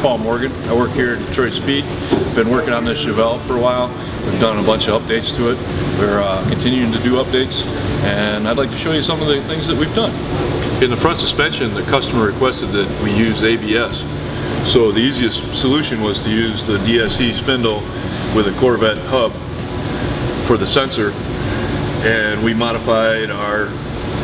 Paul Morgan. I work here at Detroit Speed. Been working on this Chevelle for a while. We've done a bunch of updates to it. We're continuing to do updates, and I'd like to show you some of the things that we've done. In the front suspension, the customer requested that we use ABS. So the easiest solution was to use the DSE spindle with a Corvette hub for the sensor, and we modified our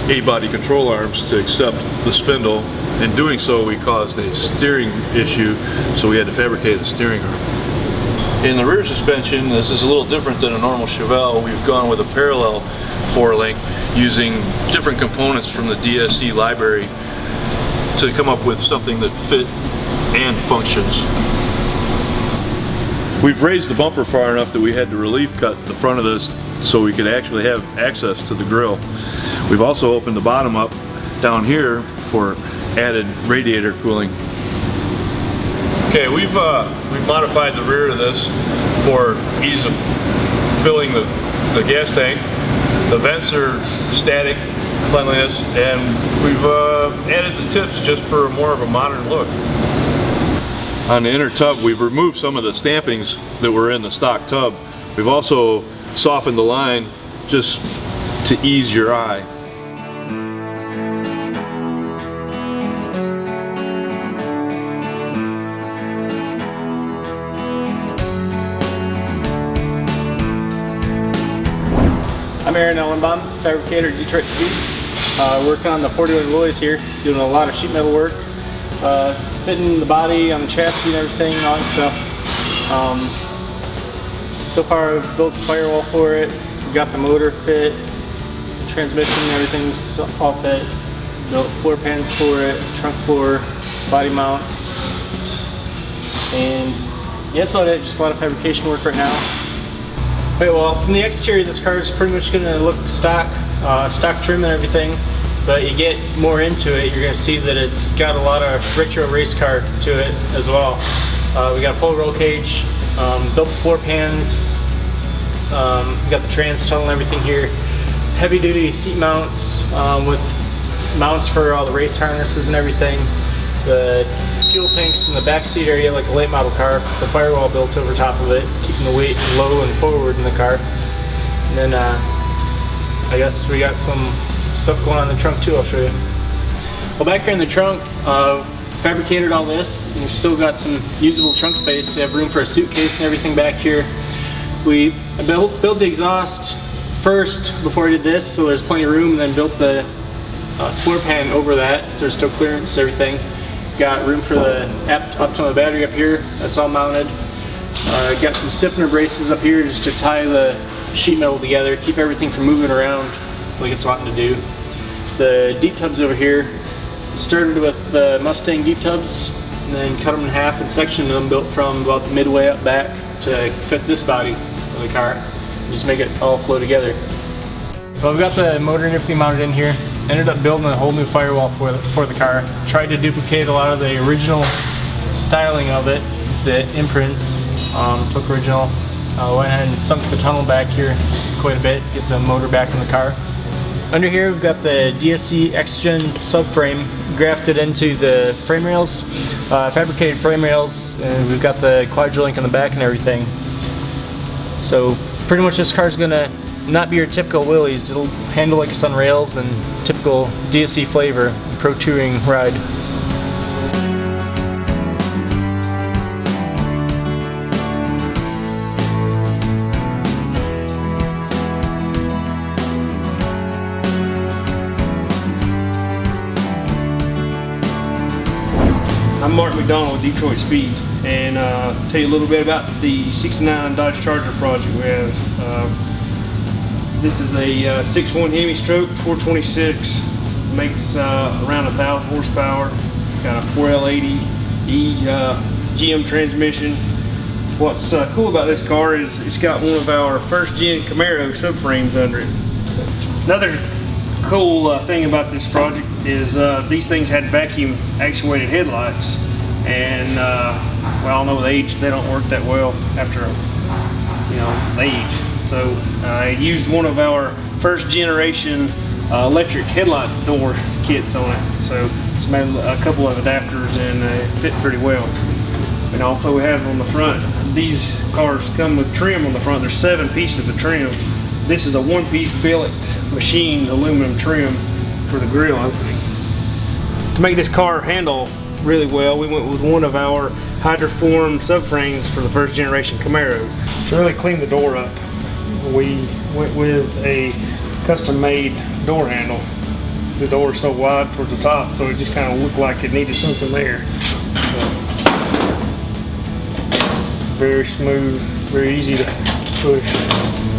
A-body control arms to accept the spindle. In doing so, we caused a steering issue, so we had to fabricate the steering arm. In the rear suspension, this is a little different than a normal Chevelle. We've gone with a parallel four-link using different components from the DSE library to come up with something that fit and functions. We've raised the bumper far enough that we had to relief cut the front of this so we could actually have access to the grille. We've also opened the bottom up down here for added radiator cooling. Okay, we've modified the rear of this for ease of filling the gas tank. The vents are static cleanliness, and we've added the tips just for more of a modern look. On the inner tub, we've removed some of the stampings that were in the stock tub. We've also softened the line just to ease your eye. I'm Ellenbaum, Fabricator, Detroit Speed. Working on the 40 alloys here, doing a lot of sheet metal work, fitting the body on the chassis and everything, all that stuff. So far I've built a firewall for it, we got the motor fit, the transmission, everything's all fit. Built floor pans for it, trunk floor, body mounts, and yeah, that's about it. Just a lot of fabrication work right now. Okay, well, from the exterior, this car is pretty much going to look stock trim and everything, but you get more into it, you're going to see that it's got a lot of retro race car to it as well. We got a full roll cage, built floor pans, we got the trans tunnel and everything here. Heavy duty seat mounts with mounts for all the race harnesses and everything. The fuel tanks in the back seat area like a late model car. The firewall built over top of it, keeping the weight low and forward in the car. And then I guess we got some stuff going on in the trunk too, I'll show you. Well, back here in the trunk, fabricated all this, and you still got some usable trunk space. You have room for a suitcase and everything back here. I built the exhaust first before I did this, so there's plenty of room, and then built the floor pan over that, so there's still clearance, everything. Got room for the up to the battery up here, that's all mounted. Got some stiffener braces up here just to tie the sheet metal together, keep everything from moving around like it's wanting to do. The deep tubs over here, started with the Mustang deep tubs and then cut them in half and sectioned them, built from about the midway up back to fit this body of the car. And just make it all flow together. Well, we've got the motor and everything mounted in here. Ended up building a whole new firewall for the car. Tried to duplicate a lot of the original styling of it, the imprints, took original. Went ahead and sunk the tunnel back here quite a bit, get the motor back in the car. Under here we've got the DSE X-Gen subframe grafted into the frame rails, fabricated frame rails, and we've got the quadrille link in the back and everything. So pretty much this car's gonna not be your typical Willys. It'll handle like it's on rails and typical DSE flavor, pro touring ride. I'm Mark Macdonald with Detroit Speed, and tell you a little bit about the 69 Dodge Charger project we have. This is a 6.1 Hemi stroke, 426, makes around 1,000 horsepower, got a 4L80E GM transmission. What's cool about this car is it's got one of our first gen Camaro subframes under it. Another cool thing about this project is these things had vacuum actuated headlights, and we all know with age they don't work that well after age. So I used one of our first generation electric headlight door kits on it. So just made a couple of adapters, and it fit pretty well. And also we have on the front, these cars come with trim on the front. There's 7 pieces of trim. This is a one-piece billet machined aluminum trim for the grill opening. To make this car handle really well, we went with one of our hydroformed subframes for the first generation Camaro. To really clean the door up, we went with a custom-made door handle. The door is so wide towards the top, so it just kind of looked like it needed something there. Very smooth, very easy to push.